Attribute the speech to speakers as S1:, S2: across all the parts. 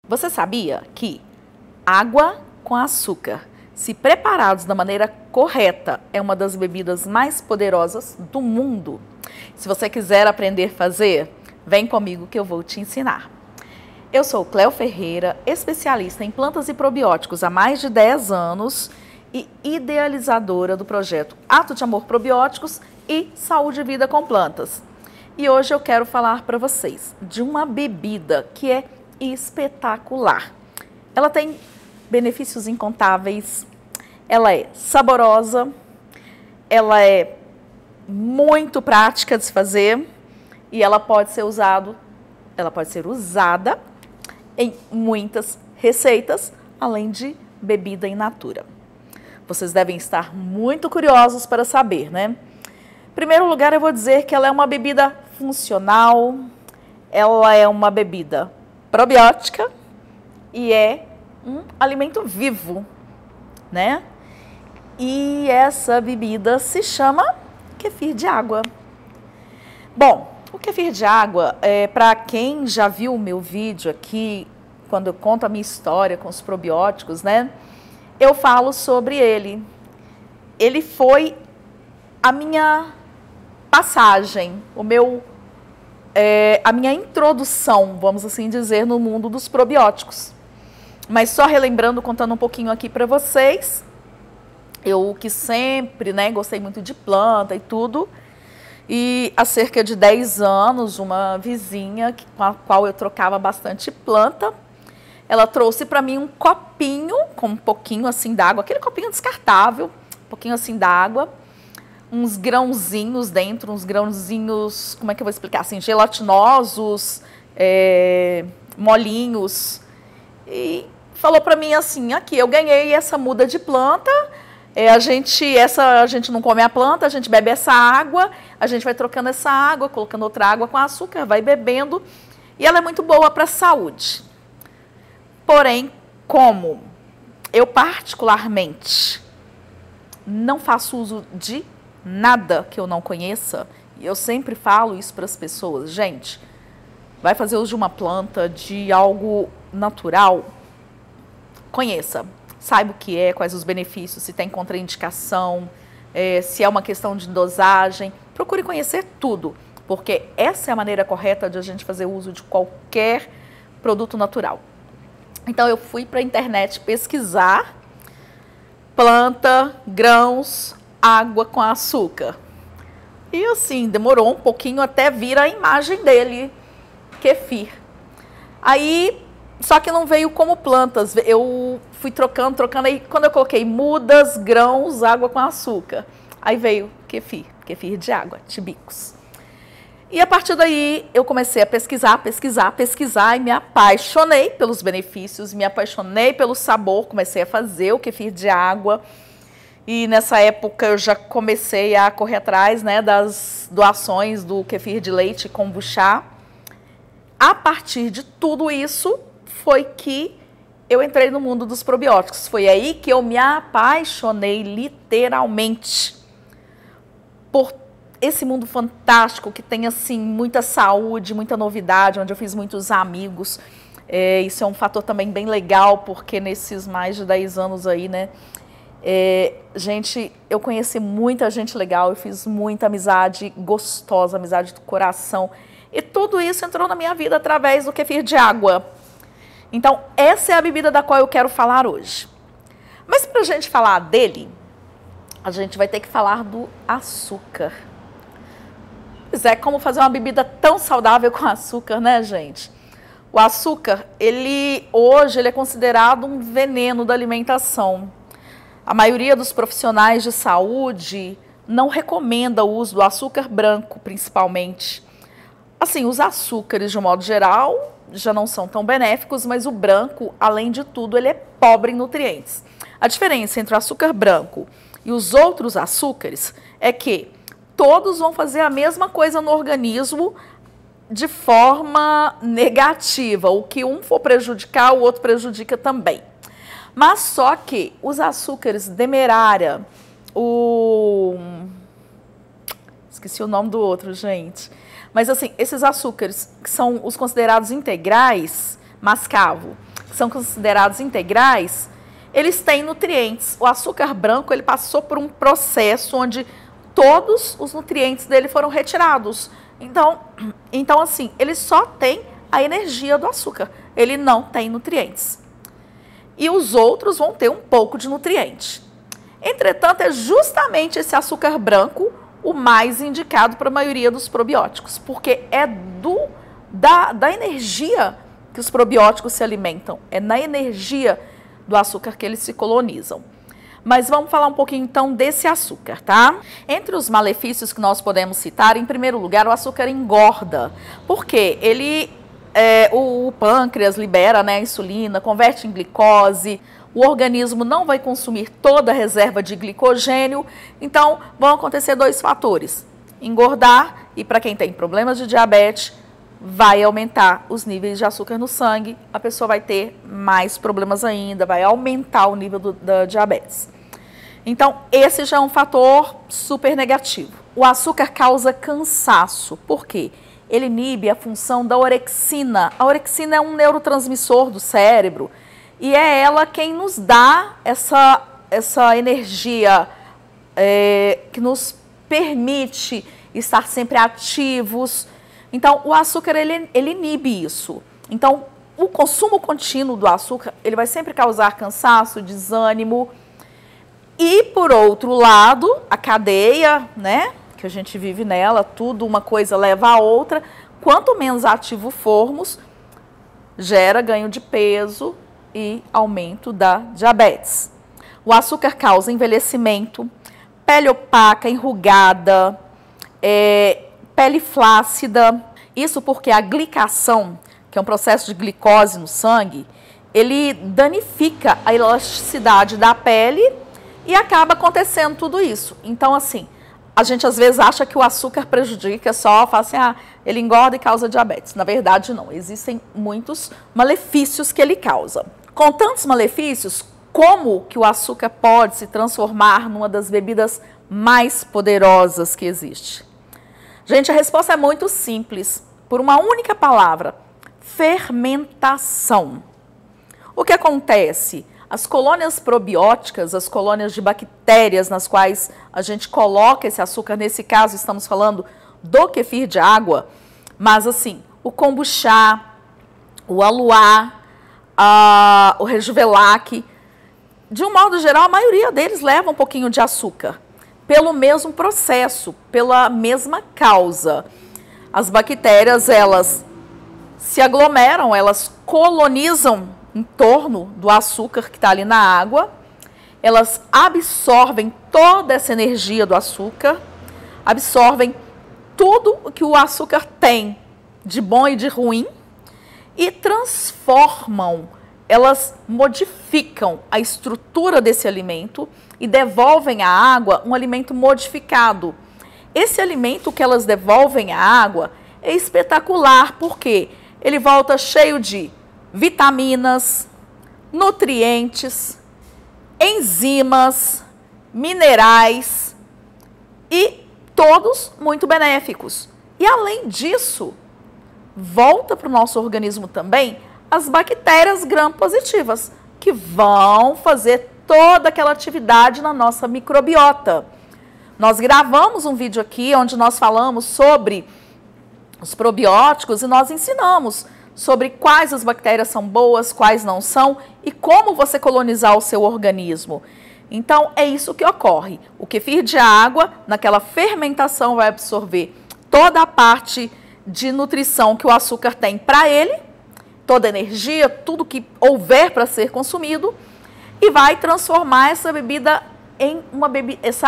S1: Você sabia que água com açúcar, se preparados da maneira correta, é uma das bebidas mais poderosas do mundo? Se você quiser aprender a fazer, vem comigo que eu vou te ensinar. Eu sou Cléo Ferreira, especialista em plantas e probióticos há mais de 10 anos e idealizadora do projeto Ato de Amor Probióticos e Saúde e Vida com Plantas. E hoje eu quero falar para vocês de uma bebida que é espetacular. Ela tem benefícios incontáveis, ela é saborosa, ela é muito prática de se fazer e ela pode ser usada em muitas receitas, além de bebida in natura. Vocês devem estar muito curiosos para saber, né? Em primeiro lugar, eu vou dizer que ela é uma bebida funcional, ela é uma bebida probiótica e é um alimento vivo, né? E essa bebida se chama kefir de água. Bom, o kefir de água, para quem já viu o meu vídeo aqui, quando eu conto a minha história com os probióticos, né? Eu falo sobre ele. Ele foi a minha passagem, a minha introdução, vamos assim dizer, no mundo dos probióticos. Mas só relembrando, contando um pouquinho aqui para vocês, eu que sempre, né, gostei muito de planta e tudo, e há cerca de 10 anos, uma vizinha com a qual eu trocava bastante planta, ela trouxe para mim um copinho com um pouquinho assim d'água, aquele copinho descartável, um pouquinho assim d'água, uns grãozinhos dentro, uns grãozinhos, como é que eu vou explicar, assim, gelatinosos, molinhos, e falou para mim assim, aqui, eu ganhei essa muda de planta, a gente não come a planta, a gente bebe essa água, a gente vai trocando essa água, colocando outra água com açúcar, vai bebendo, e ela é muito boa para a saúde. Porém, como eu particularmente não faço uso de nada que eu não conheça, e eu sempre falo isso para as pessoas, gente, vai fazer uso de uma planta, de algo natural, conheça, saiba o que é, quais os benefícios, se tem contraindicação, se é uma questão de dosagem, procure conhecer tudo, porque essa é a maneira correta de a gente fazer uso de qualquer produto natural. Então eu fui para a internet pesquisar planta, grãos, água com açúcar. E assim, demorou um pouquinho até vir a imagem dele, kefir. Aí, só que não veio como plantas, eu fui trocando, aí quando eu coloquei mudas, grãos, água com açúcar, aí veio kefir de água, tibicos. E a partir daí eu comecei a pesquisar e me apaixonei pelos benefícios, me apaixonei pelo sabor, comecei a fazer o kefir de água. E nessa época eu já comecei a correr atrás, né, das doações do kefir de leite kombucha. A partir de tudo isso foi que eu entrei no mundo dos probióticos. Foi aí que eu me apaixonei literalmente por esse mundo fantástico que tem assim muita saúde, muita novidade, onde eu fiz muitos amigos. Isso é um fator também bem legal, porque nesses mais de 10 anos aí, né, gente, eu conheci muita gente legal, eu fiz muita amizade gostosa, amizade do coração. E tudo isso entrou na minha vida através do kefir de água. Então, essa é a bebida da qual eu quero falar hoje. Mas para a gente falar dele, a gente vai ter que falar do açúcar. Pois é, como fazer uma bebida tão saudável com açúcar, né, gente? O açúcar, hoje ele é considerado um veneno da alimentação. A maioria dos profissionais de saúde não recomenda o uso do açúcar branco, principalmente. Assim, os açúcares, de um modo geral, já não são tão benéficos, mas o branco, além de tudo, ele é pobre em nutrientes. A diferença entre o açúcar branco e os outros açúcares é que todos vão fazer a mesma coisa no organismo de forma negativa. O que um for prejudicar, o outro prejudica também. Mas só que os açúcares demerara, esqueci o nome do outro, gente. Mas assim, esses açúcares que são os considerados integrais, mascavo, que são considerados integrais, eles têm nutrientes. O açúcar branco, ele passou por um processo onde todos os nutrientes dele foram retirados. Então assim, ele só tem a energia do açúcar, ele não tem nutrientes. E os outros vão ter um pouco de nutriente. Entretanto, é justamente esse açúcar branco o mais indicado para a maioria dos probióticos, porque é da energia que os probióticos se alimentam, é na energia do açúcar que eles se colonizam. Mas vamos falar um pouquinho então desse açúcar, tá? Entre os malefícios que nós podemos citar, em primeiro lugar, o açúcar engorda. Por quê? O pâncreas libera, né, a insulina, converte em glicose, o organismo não vai consumir toda a reserva de glicogênio, então vão acontecer dois fatores: engordar, e para quem tem problemas de diabetes, vai aumentar os níveis de açúcar no sangue, a pessoa vai ter mais problemas ainda, vai aumentar o nível da diabetes. Então, esse já é um fator super negativo. O açúcar causa cansaço. Por quê? Ele inibe a função da orexina. A orexina é um neurotransmissor do cérebro e é ela quem nos dá essa energia que nos permite estar sempre ativos. Então, o açúcar, ele inibe isso. Então, o consumo contínuo do açúcar, ele vai sempre causar cansaço, desânimo. E, por outro lado, a cadeia, né, que a gente vive nela, tudo, uma coisa leva a outra. Quanto menos ativo formos, gera ganho de peso e aumento da diabetes. O açúcar causa envelhecimento, pele opaca, enrugada, pele flácida. Isso porque a glicação, que é um processo de glicose no sangue, ele danifica a elasticidade da pele e acaba acontecendo tudo isso. Então, assim, a gente às vezes acha que o açúcar prejudica, só fala assim, ele engorda e causa diabetes. Na verdade, não. Existem muitos malefícios que ele causa. Com tantos malefícios, como que o açúcar pode se transformar numa das bebidas mais poderosas que existe? Gente, a resposta é muito simples, por uma única palavra: fermentação. O que acontece? As colônias probióticas, as colônias de bactérias nas quais a gente coloca esse açúcar, nesse caso estamos falando do kefir de água, mas assim, o kombucha, o aluá, o rejuvelac, de um modo geral, a maioria deles leva um pouquinho de açúcar, pelo mesmo processo, pela mesma causa. As bactérias, elas se aglomeram, elas colonizam em torno do açúcar que está ali na água, elas absorvem toda essa energia do açúcar, absorvem tudo o que o açúcar tem de bom e de ruim e transformam, elas modificam a estrutura desse alimento e devolvem à água um alimento modificado. Esse alimento que elas devolvem à água é espetacular, porque ele volta cheio de vitaminas, nutrientes, enzimas, minerais e todos muito benéficos. E além disso, volta para o nosso organismo também as bactérias gram-positivas, que vão fazer toda aquela atividade na nossa microbiota. Nós gravamos um vídeo aqui onde nós falamos sobre os probióticos e nós ensinamos sobre quais as bactérias são boas, quais não são e como você colonizar o seu organismo. Então, é isso que ocorre. O kefir de água, naquela fermentação, vai absorver toda a parte de nutrição que o açúcar tem para ele, toda a energia, tudo que houver para ser consumido, e vai transformar essa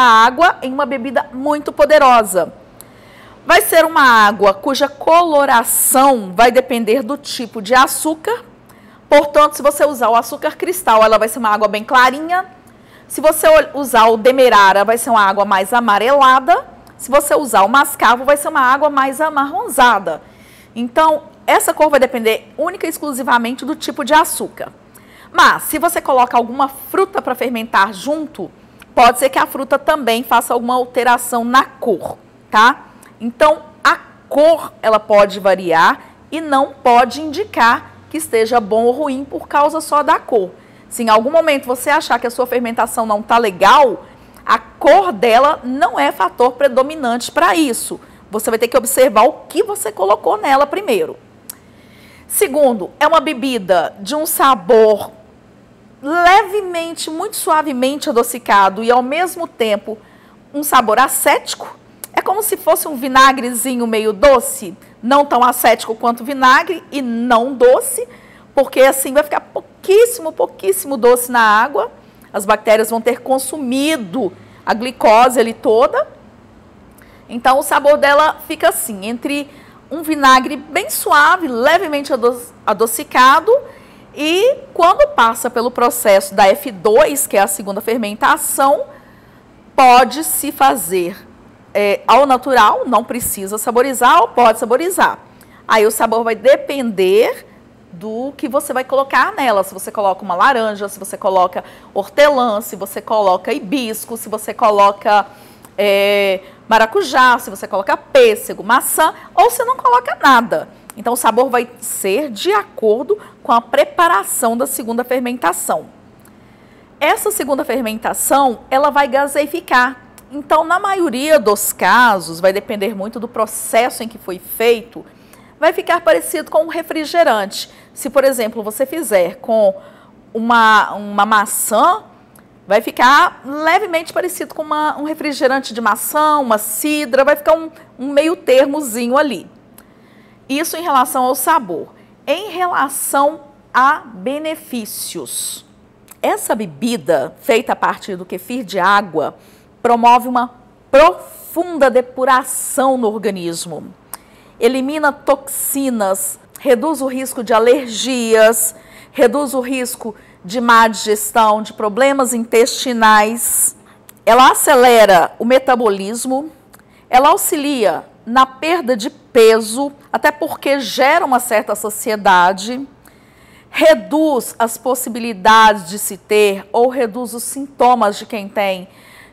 S1: água em uma bebida muito poderosa. Vai ser uma água cuja coloração vai depender do tipo de açúcar. Portanto, se você usar o açúcar cristal, ela vai ser uma água bem clarinha. Se você usar o demerara, vai ser uma água mais amarelada. Se você usar o mascavo, vai ser uma água mais amarronzada. Então, essa cor vai depender única e exclusivamente do tipo de açúcar. Mas, se você coloca alguma fruta para fermentar junto, pode ser que a fruta também faça alguma alteração na cor, tá? Então, a cor, ela pode variar e não pode indicar que esteja bom ou ruim por causa só da cor. Se em algum momento você achar que a sua fermentação não está legal, a cor dela não é fator predominante para isso. Você vai ter que observar o que você colocou nela primeiro. Segundo, é uma bebida de um sabor levemente, muito suavemente adocicado e ao mesmo tempo um sabor acético. É como se fosse um vinagrezinho meio doce, não tão acético quanto vinagre e não doce, porque assim vai ficar pouquíssimo doce na água. As bactérias vão ter consumido a glicose ali toda. Então o sabor dela fica assim, entre um vinagre bem suave, levemente adocicado, e quando passa pelo processo da F2, que é a segunda fermentação, pode-se fazer ao natural, não precisa saborizar ou pode saborizar. Aí o sabor vai depender do que você vai colocar nela. Se você coloca uma laranja, se você coloca hortelã, se você coloca hibisco, se você coloca maracujá, se você coloca pêssego, maçã, ou se não coloca nada. Então o sabor vai ser de acordo com a preparação da segunda fermentação. Essa segunda fermentação, ela vai gaseificar. Então, na maioria dos casos, vai depender muito do processo em que foi feito, vai ficar parecido com um refrigerante. Se, por exemplo, você fizer com uma maçã, vai ficar levemente parecido com um refrigerante de maçã, uma cidra, vai ficar um meio termozinho ali. Isso em relação ao sabor. Em relação a benefícios, essa bebida feita a partir do kefir de água promove uma profunda depuração no organismo. Elimina toxinas, reduz o risco de alergias, reduz o risco de má digestão, de problemas intestinais. Ela acelera o metabolismo, ela auxilia na perda de peso, até porque gera uma certa saciedade, reduz as possibilidades de se ter ou reduz os sintomas de quem tem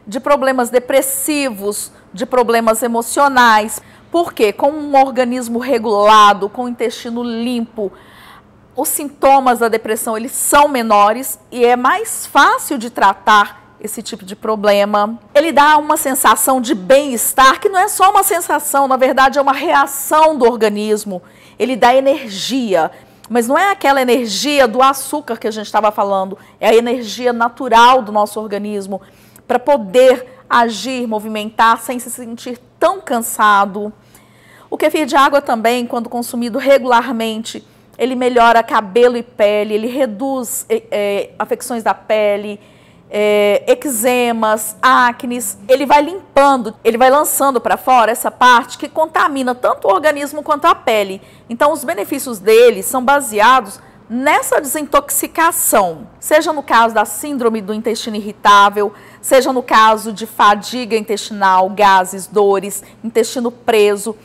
S1: de problemas depressivos, de problemas emocionais. Porque com um organismo regulado, com o intestino limpo, os sintomas da depressão eles são menores e é mais fácil de tratar esse tipo de problema. Ele dá uma sensação de bem-estar, que não é só uma sensação, na verdade é uma reação do organismo. Ele dá energia, mas não é aquela energia do açúcar que a gente estava falando, é a energia natural do nosso organismo para poder agir, movimentar sem se sentir tão cansado. O kefir de água também, quando consumido regularmente, ele melhora cabelo e pele, ele reduz afecções da pele, eczemas, acnes, ele vai limpando, ele vai lançando para fora essa parte que contamina tanto o organismo quanto a pele. Então os benefícios dele são baseados nessa desintoxicação, seja no caso da síndrome do intestino irritável, seja no caso de fadiga intestinal, gases, dores, intestino preso.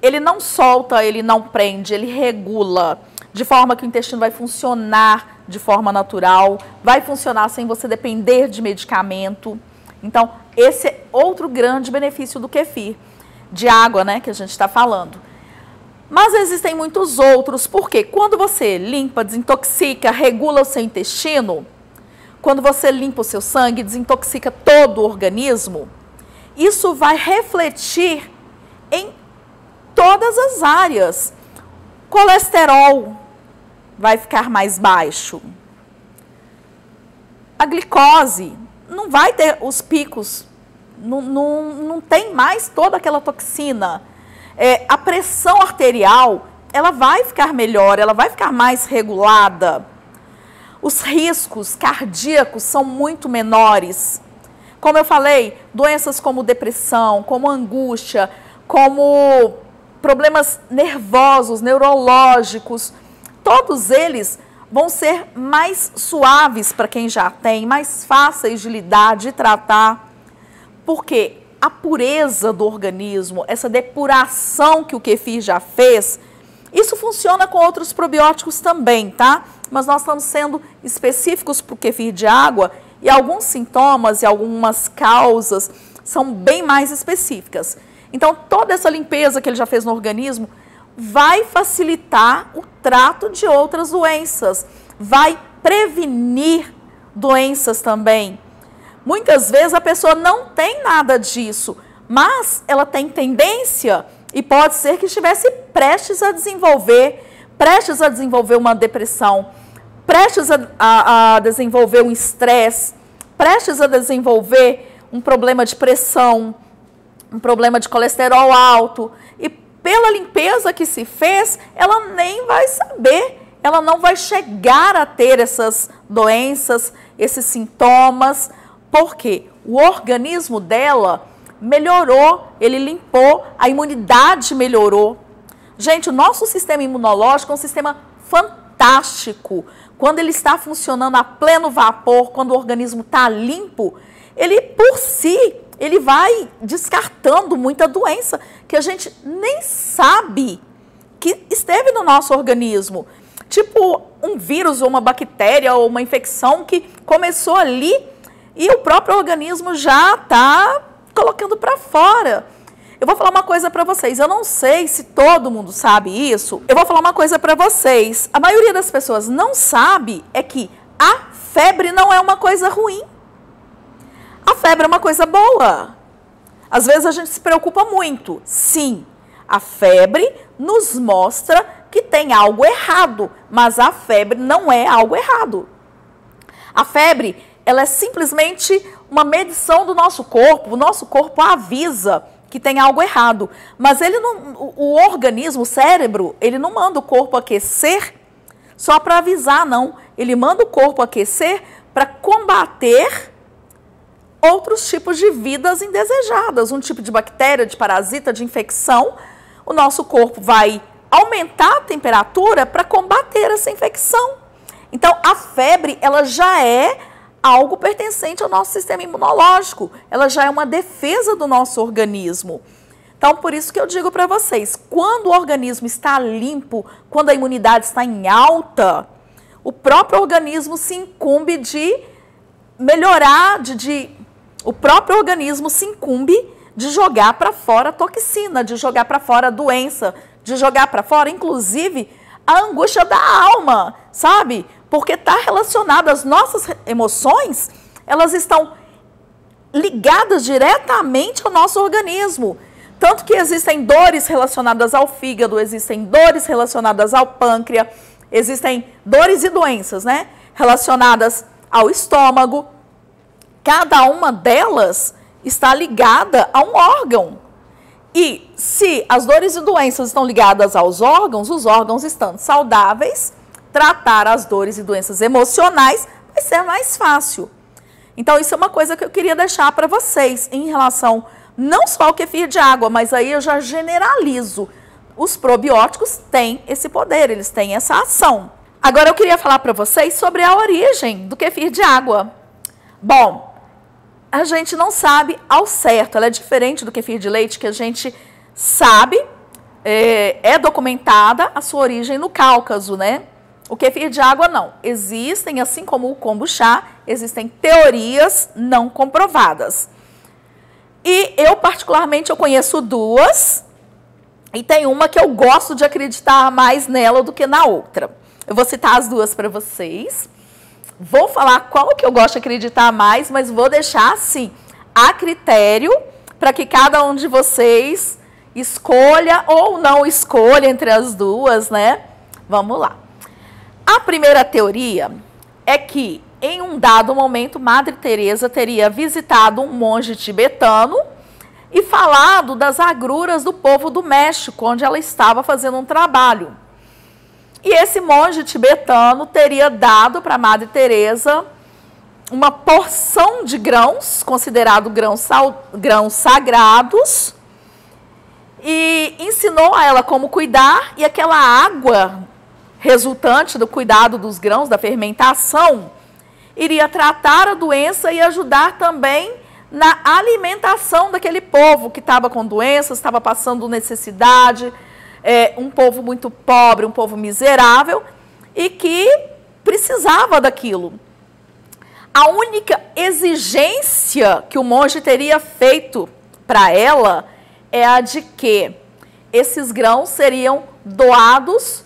S1: Ele não solta, ele não prende, ele regula, de forma que o intestino vai funcionar de forma natural, vai funcionar sem você depender de medicamento. Então, esse é outro grande benefício do kefir, de água, né, que a gente está falando. Mas existem muitos outros, porque quando você limpa, desintoxica, regula o seu intestino, quando você limpa o seu sangue, desintoxica todo o organismo, isso vai refletir em todas as áreas. Colesterol vai ficar mais baixo. A glicose não vai ter os picos, não tem mais toda aquela toxina. A pressão arterial, ela vai ficar melhor, ela vai ficar mais regulada. Os riscos cardíacos são muito menores. Como eu falei, doenças como depressão, como angústia, como problemas nervosos, neurológicos, todos eles vão ser mais suaves para quem já tem, mais fáceis de lidar, de tratar, porque a pureza do organismo, essa depuração que o kefir já fez, isso funciona com outros probióticos também, tá? Mas nós estamos sendo específicos para o kefir de água e alguns sintomas e algumas causas são bem mais específicas. Então, toda essa limpeza que ele já fez no organismo, vai facilitar o trato de outras doenças, vai prevenir doenças também. Muitas vezes a pessoa não tem nada disso, mas ela tem tendência e pode ser que estivesse prestes a desenvolver uma depressão, prestes a desenvolver um estresse, prestes a desenvolver um problema de pressão, um problema de colesterol alto. E pela limpeza que se fez, ela nem vai saber, ela não vai chegar a ter essas doenças, esses sintomas, porque o organismo dela melhorou, ele limpou, a imunidade melhorou. Gente, o nosso sistema imunológico é um sistema fantástico. Quando ele está funcionando a pleno vapor, quando o organismo está limpo, ele por si, ele vai descartando muita doença que a gente nem sabe que esteve no nosso organismo. Tipo um vírus ou uma bactéria ou uma infecção que começou ali e o próprio organismo já está colocando para fora. Eu vou falar uma coisa para vocês, eu não sei se todo mundo sabe isso. Eu vou falar uma coisa para vocês. A maioria das pessoas não sabe é que a febre não é uma coisa ruim. A febre é uma coisa boa. Às vezes a gente se preocupa muito. Sim, a febre nos mostra que tem algo errado, mas a febre não é algo errado. A febre, ela é simplesmente uma medição do nosso corpo. O nosso corpo avisa que tem algo errado, mas ele não, o organismo, o cérebro, ele não manda o corpo aquecer só para avisar, não. Ele manda o corpo aquecer para combater outros tipos de vidas indesejadas, um tipo de bactéria, de parasita, de infecção. O nosso corpo vai aumentar a temperatura para combater essa infecção. Então, a febre, ela já é algo pertencente ao nosso sistema imunológico. Ela já é uma defesa do nosso organismo. Então, por isso que eu digo para vocês, quando o organismo está limpo, quando a imunidade está em alta, o próprio organismo se incumbe de melhorar, o próprio organismo se incumbe de jogar para fora a toxina, de jogar para fora a doença, de jogar para fora, inclusive, a angústia da alma, sabe? Porque está relacionado às nossas emoções, elas estão ligadas diretamente ao nosso organismo. Tanto que existem dores relacionadas ao fígado, existem dores relacionadas ao pâncreas, existem dores e doenças, né? Relacionadas ao estômago. Cada uma delas está ligada a um órgão. E se as dores e doenças estão ligadas aos órgãos, os órgãos estando saudáveis, tratar as dores e doenças emocionais vai ser mais fácil. Então, isso é uma coisa que eu queria deixar para vocês em relação não só ao kefir de água, mas aí eu já generalizo. Os probióticos têm esse poder, eles têm essa ação. Agora, eu queria falar para vocês sobre a origem do kefir de água. Bom, a gente não sabe ao certo, ela é diferente do kefir de leite, que a gente sabe, é documentada a sua origem no Cáucaso, né? O kefir de água não. Existem, assim como o kombucha, existem teorias não comprovadas. E eu, particularmente, eu conheço duas, e tem uma que eu gosto de acreditar mais nela do que na outra. Eu vou citar as duas para vocês. Vou falar qual que eu gosto de acreditar mais, mas vou deixar, assim, a critério, para que cada um de vocês escolha ou não escolha entre as duas, né? Vamos lá. A primeira teoria é que, em um dado momento, Madre Teresa teria visitado um monge tibetano e falado das agruras do povo do México, onde ela estava fazendo um trabalho. E esse monge tibetano teria dado para Madre Teresa uma porção de grãos, considerado grãos sagrados, e ensinou a ela como cuidar, e aquela água resultante do cuidado dos grãos, da fermentação, iria tratar a doença e ajudar também na alimentação daquele povo que estava com doenças, estava passando necessidade, um povo muito pobre, um povo miserável, e que precisava daquilo. A única exigência que o monge teria feito para ela é a de que esses grãos seriam doados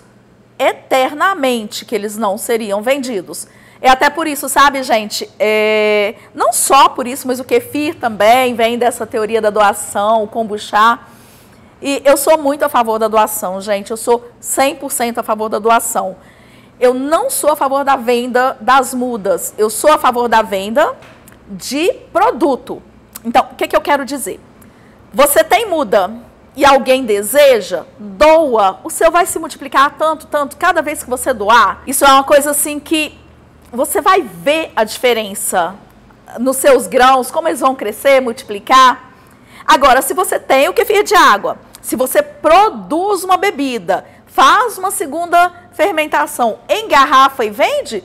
S1: eternamente, que eles não seriam vendidos. É até por isso, sabe, gente, não só por isso, mas o kefir também vem dessa teoria da doação, o kombucha. E eu sou muito a favor da doação, gente, eu sou 100% a favor da doação. Eu não sou a favor da venda das mudas, eu sou a favor da venda de produto. Então, o que eu quero dizer? Você tem muda e alguém deseja, doa, o seu vai se multiplicar tanto, tanto, cada vez que você doar. Isso é uma coisa assim que você vai ver a diferença nos seus grãos, como eles vão crescer, multiplicar. Agora, se você tem o kefir de água, se você produz uma bebida, faz uma segunda fermentação, engarrafa e vende,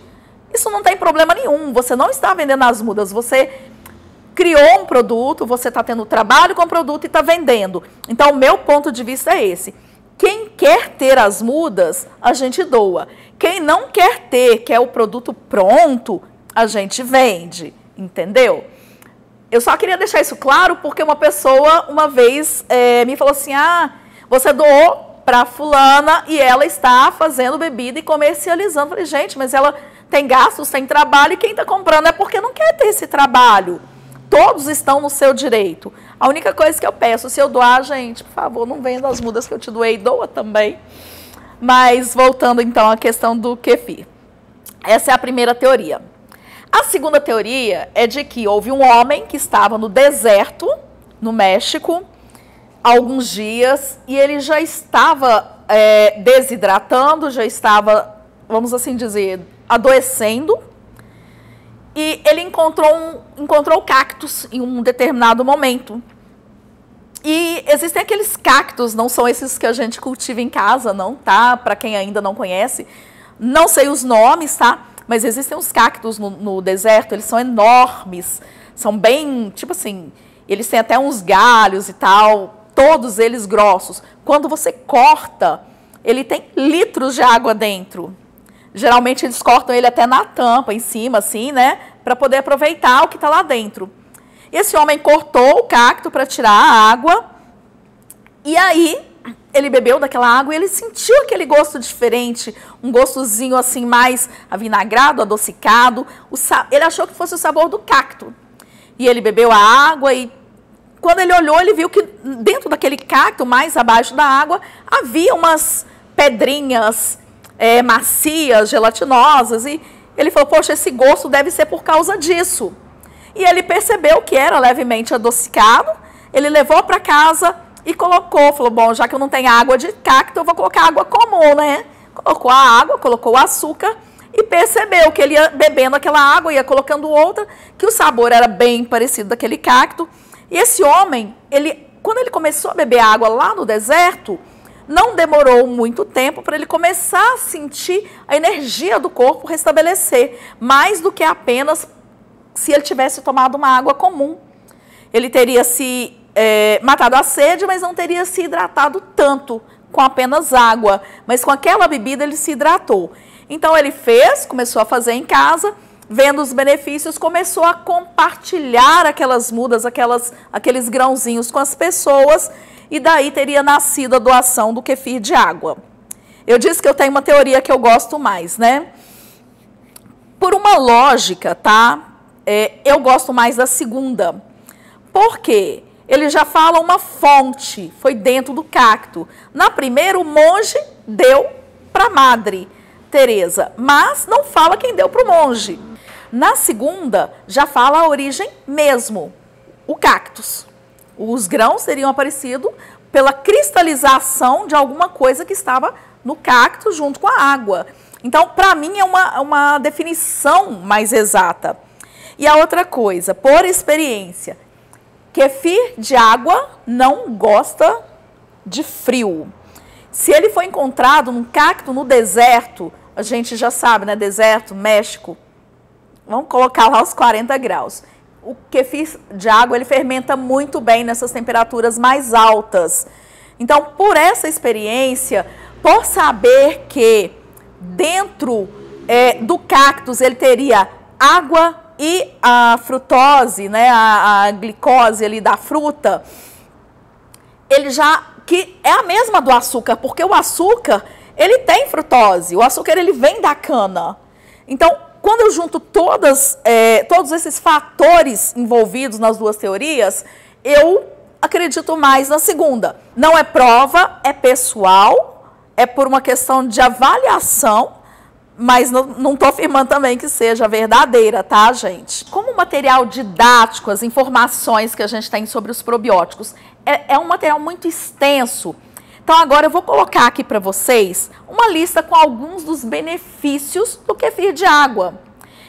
S1: isso não tem problema nenhum. Você não está vendendo as mudas, você criou um produto, você está tendo trabalho com o produto e está vendendo. Então, o meu ponto de vista é esse. Quem quer ter as mudas, a gente doa. Quem não quer ter, quer o produto pronto, a gente vende. Entendeu? Eu só queria deixar isso claro porque uma pessoa, uma vez, me falou assim, você doou para fulana e ela está fazendo bebida e comercializando. Eu falei, gente, mas ela tem gastos, tem trabalho e quem está comprando é porque não quer ter esse trabalho. Todos estão no seu direito. A única coisa que eu peço, se eu doar, gente, por favor, não venda as mudas que eu te doei, doa também. Mas, voltando então à questão do kefir. Essa é a primeira teoria. A segunda teoria é de que houve um homem que estava no deserto, no México, há alguns dias, e ele já estava desidratando, já estava, vamos assim dizer, adoecendo. E ele encontrou cactos em um determinado momento. E existem aqueles cactos, não são esses que a gente cultiva em casa, não, tá? Para quem ainda não conhece, não sei os nomes, tá? Mas existem os cactos no deserto, eles são enormes, são bem, tipo assim, eles têm até uns galhos e tal, todos eles grossos. Quando você corta, ele tem litros de água dentro. Geralmente eles cortam ele até na tampa, em cima, assim, né? Para poder aproveitar o que está lá dentro. Esse homem cortou o cacto para tirar a água. E aí, ele bebeu daquela água e ele sentiu aquele gosto diferente. Um gostozinho assim mais avinagrado, adocicado. Ele achou que fosse o sabor do cacto. E ele bebeu a água e quando ele olhou, ele viu que dentro daquele cacto, mais abaixo da água, havia umas pedrinhas macias, gelatinosas, e ele falou, poxa, esse gosto deve ser por causa disso. E ele percebeu que era levemente adocicado, ele levou para casa e colocou, falou, bom, já que eu não tenho água de cacto, eu vou colocar água comum, né? Colocou a água, colocou o açúcar e percebeu que ele ia bebendo aquela água, ia colocando outra, que o sabor era bem parecido daquele cacto. E esse homem, quando ele começou a beber água lá no deserto, não demorou muito tempo para ele começar a sentir a energia do corpo restabelecer, mais do que apenas se ele tivesse tomado uma água comum. Ele teria se matado a sede, mas não teria se hidratado tanto com apenas água. Mas com aquela bebida ele se hidratou. Então ele começou a fazer em casa, vendo os benefícios, começou a compartilhar aquelas mudas, aqueles grãozinhos com as pessoas, e daí teria nascido a doação do kefir de água. Eu disse que eu tenho uma teoria que eu gosto mais, né? Por uma lógica, tá? Eu gosto mais da segunda. Por quê? Ele já fala uma fonte, foi dentro do cacto. Na primeira, o monge deu para a Madre Teresa, mas não fala quem deu para o monge. Na segunda, já fala a origem mesmo, o cactus. Os grãos teriam aparecido pela cristalização de alguma coisa que estava no cacto junto com a água. Então, para mim, é uma definição mais exata. E a outra coisa, por experiência, kefir de água não gosta de frio. Se ele foi encontrado num cacto no deserto, a gente já sabe, né? Deserto, México, vamos colocar lá os 40 graus. O kefir de água, ele fermenta muito bem nessas temperaturas mais altas. Então, por essa experiência, por saber que dentro do cactus ele teria água e a frutose, né, a glicose ali da fruta, ele já que é a mesma do açúcar, porque o açúcar, ele tem frutose, o açúcar ele vem da cana. Então, quando eu junto todos esses fatores envolvidos nas duas teorias, eu acredito mais na segunda. Não é prova, é pessoal, é por uma questão de avaliação, mas não estou afirmando também que seja verdadeira, tá, gente? Como material didático, as informações que a gente tem sobre os probióticos é um material muito extenso. Então, agora eu vou colocar aqui para vocês uma lista com alguns dos benefícios do kefir de água.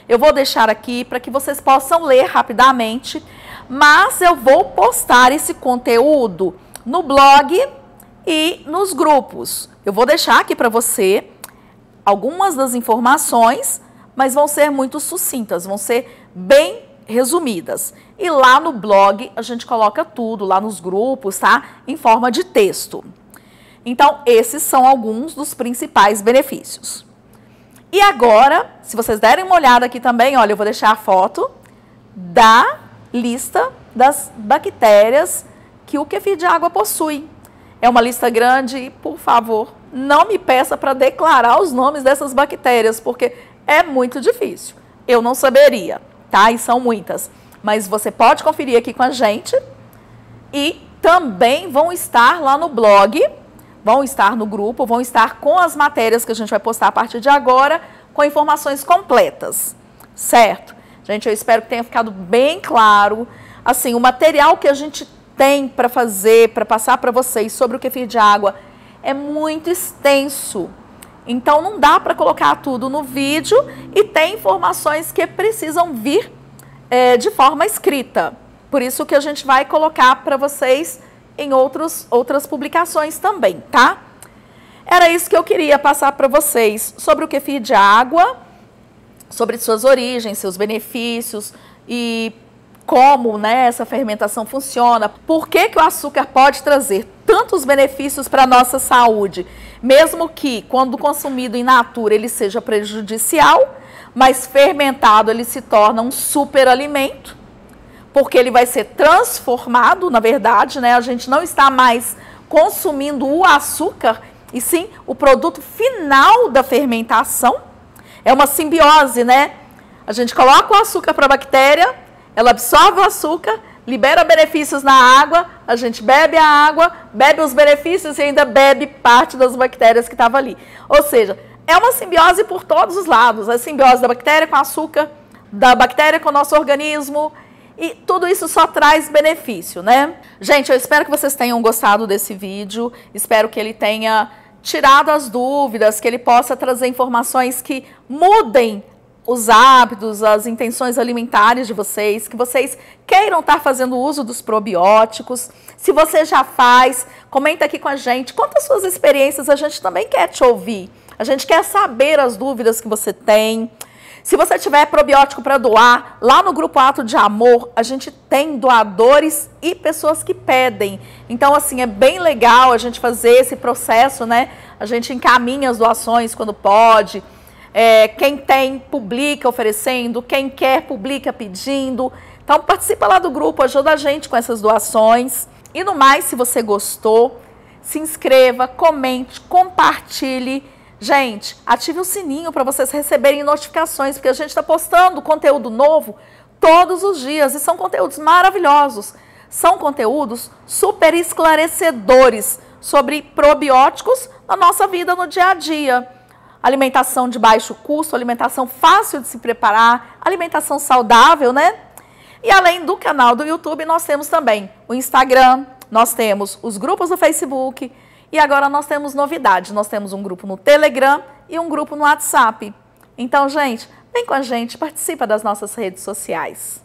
S1: Eu vou deixar aqui para que vocês possam ler rapidamente, mas eu vou postar esse conteúdo no blog e nos grupos. Eu vou deixar aqui para você algumas das informações, mas vão ser muito sucintas, vão ser bem resumidas. E lá no blog a gente coloca tudo, lá nos grupos, tá? Em forma de texto. Então, esses são alguns dos principais benefícios. E agora, se vocês derem uma olhada aqui também, olha, eu vou deixar a foto da lista das bactérias que o kefir de água possui. É uma lista grande e, por favor, não me peça para declarar os nomes dessas bactérias, porque é muito difícil. Eu não saberia, tá? E são muitas. Mas você pode conferir aqui com a gente e também vão estar lá no blog, vão estar no grupo, vão estar com as matérias que a gente vai postar a partir de agora, com informações completas, certo? Gente, eu espero que tenha ficado bem claro. Assim, o material que a gente tem para fazer, para passar para vocês sobre o kefir de água é muito extenso. Então, não dá para colocar tudo no vídeo e tem informações que precisam vir de forma escrita. Por isso que a gente vai colocar para vocês em outras publicações também, tá? Era isso que eu queria passar para vocês sobre o kefir de água, sobre suas origens, seus benefícios e como, né, essa fermentação funciona. Por que que o açúcar pode trazer tantos benefícios para a nossa saúde, mesmo que, quando consumido in natura, ele seja prejudicial, mas fermentado ele se torna um superalimento, porque ele vai ser transformado, na verdade, né? A gente não está mais consumindo o açúcar, e sim o produto final da fermentação. É uma simbiose, né? A gente coloca o açúcar para a bactéria, ela absorve o açúcar, libera benefícios na água, a gente bebe a água, bebe os benefícios e ainda bebe parte das bactérias que estavam ali. Ou seja, é uma simbiose por todos os lados. A simbiose da bactéria com o açúcar, da bactéria com o nosso organismo, e tudo isso só traz benefício, né? Gente, eu espero que vocês tenham gostado desse vídeo, espero que ele tenha tirado as dúvidas, que ele possa trazer informações que mudem os hábitos, as intenções alimentares de vocês, que vocês queiram estar fazendo uso dos probióticos. Se você já faz, comenta aqui com a gente, conta as suas experiências, a gente também quer te ouvir, a gente quer saber as dúvidas que você tem. Se você tiver probiótico para doar, lá no Grupo Ato de Amor, a gente tem doadores e pessoas que pedem. Então, assim, é bem legal a gente fazer esse processo, né? A gente encaminha as doações quando pode. Quem tem, publica oferecendo. Quem quer, publica pedindo. Então, participa lá do grupo, ajuda a gente com essas doações. E no mais, se você gostou, se inscreva, comente, compartilhe. Gente, ative o sininho para vocês receberem notificações, porque a gente está postando conteúdo novo todos os dias e são conteúdos maravilhosos. São conteúdos super esclarecedores sobre probióticos na nossa vida no dia a dia. Alimentação de baixo custo, alimentação fácil de se preparar, alimentação saudável, né? E além do canal do YouTube, nós temos também o Instagram, nós temos os grupos do Facebook. E agora nós temos novidade, nós temos um grupo no Telegram e um grupo no WhatsApp. Então, gente, vem com a gente, participa das nossas redes sociais.